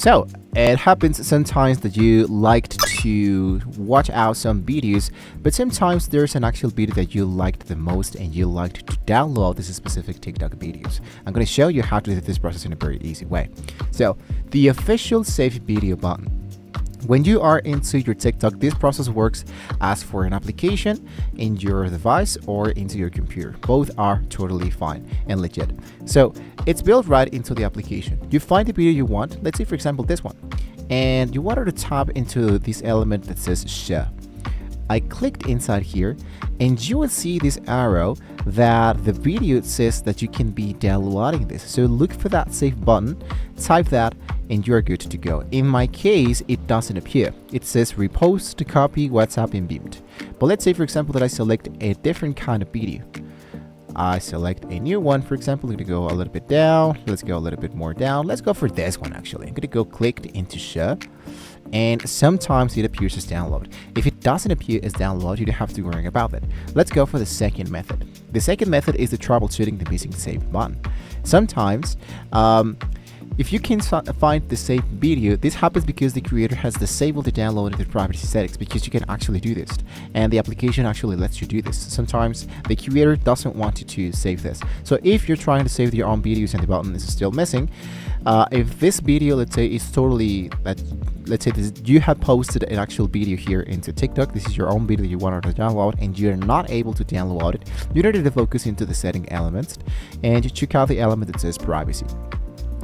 So it happens sometimes that you liked to watch out some videos, but sometimes there's an actual video that you liked the most and you liked to download this specific TikTok videos. I'm going to show you how to do this process in a very easy way. So the official save video button. When you are into your TikTok, this process works as for an application in your device or into your computer. Both are totally fine and legit. So it's built right into the application. You find the video you want, let's say for example this one, and you wanted to tap into this element that says share. I clicked inside here and you will see this arrow that the video says that you can be downloading this. So look for that save button, type that, and you're good to go. In my case, it doesn't appear. It says repost to copy WhatsApp and beamed. But let's say for example that I select a different kind of video. I select a new one, for example. I'm gonna go a little bit down. Let's go a little bit more down. Let's go for this one actually. I'm gonna go click into share. And sometimes it appears as download. If it doesn't appear as download, you don't have to worry about it. Let's go for the second method. The second method is the troubleshooting the missing save button. Sometimes, if you can find the saved video, this happens because the creator has disabled the download in the privacy settings, because you can actually do this and the application actually lets you do this. Sometimes the creator doesn't want you to save this. So if you're trying to save your own videos and the button is still missing, if this video, let's say, is totally, let's say you have posted an actual video here into TikTok, this is your own video you wanted to download and you're not able to download it, you need to focus into the setting elements and you check out the element that says privacy.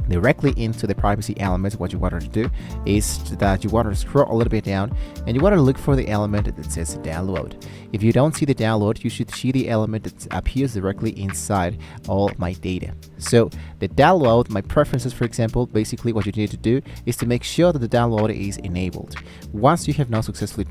Directly into the privacy element, what you want to do is that you want to scroll a little bit down and you want to look for the element that says download. If you don't see the download, you should see the element that appears directly inside all my data. So the download, my preferences, for example, basically what you need to do is to make sure that the download is enabled. Once you have now successfully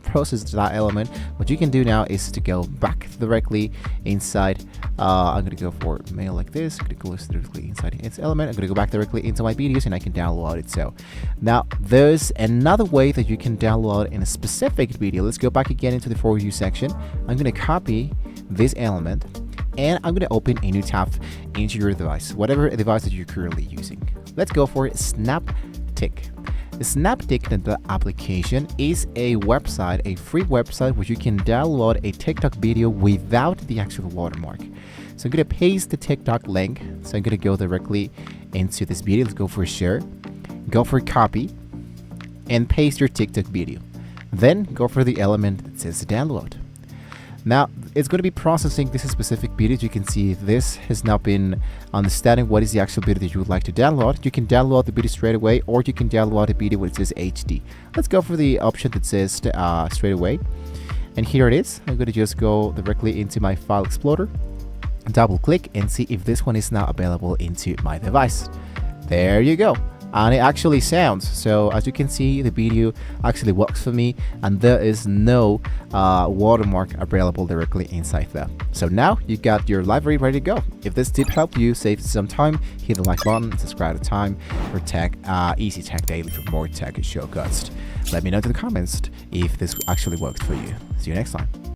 processed that element, what you can do now is to go back directly inside. I'm going to go for mail like this. I'm going to go directly inside its element. I'm going to go back directly into my videos and I can download it. So now there's another way that you can download in a specific video. Let's go back again into the For You section. I'm going to copy this element and I'm going to open a new tab into your device, whatever device that you're currently using. Let's go for SnapTik. SnapTik, the application, is a website, a free website where you can download a TikTok video without the actual watermark. So I'm going to paste the TikTok link. So I'm going to go directly into this video. Let's go for share, go for copy, and paste your TikTok video. Then go for the element that says download. Now it's going to be processing this specific video. You can see this has now been understanding what is the actual video that you would like to download. You can download the video straight away, or you can download the video when it says HD. Let's go for the option that says straight away. And here it is. I'm going to just go directly into my file explorer, double click, and see if this one is now available into my device. There you go. And it actually sounds, so as you can see, the video actually works for me and there is no watermark available directly inside there. So now you got your library ready to go. If this tip helped you save some time, hit the like button, subscribe to Time for Tech, Easy Tech Daily for more tech shortcuts. Let me know in the comments if this actually worked for you. See you next time.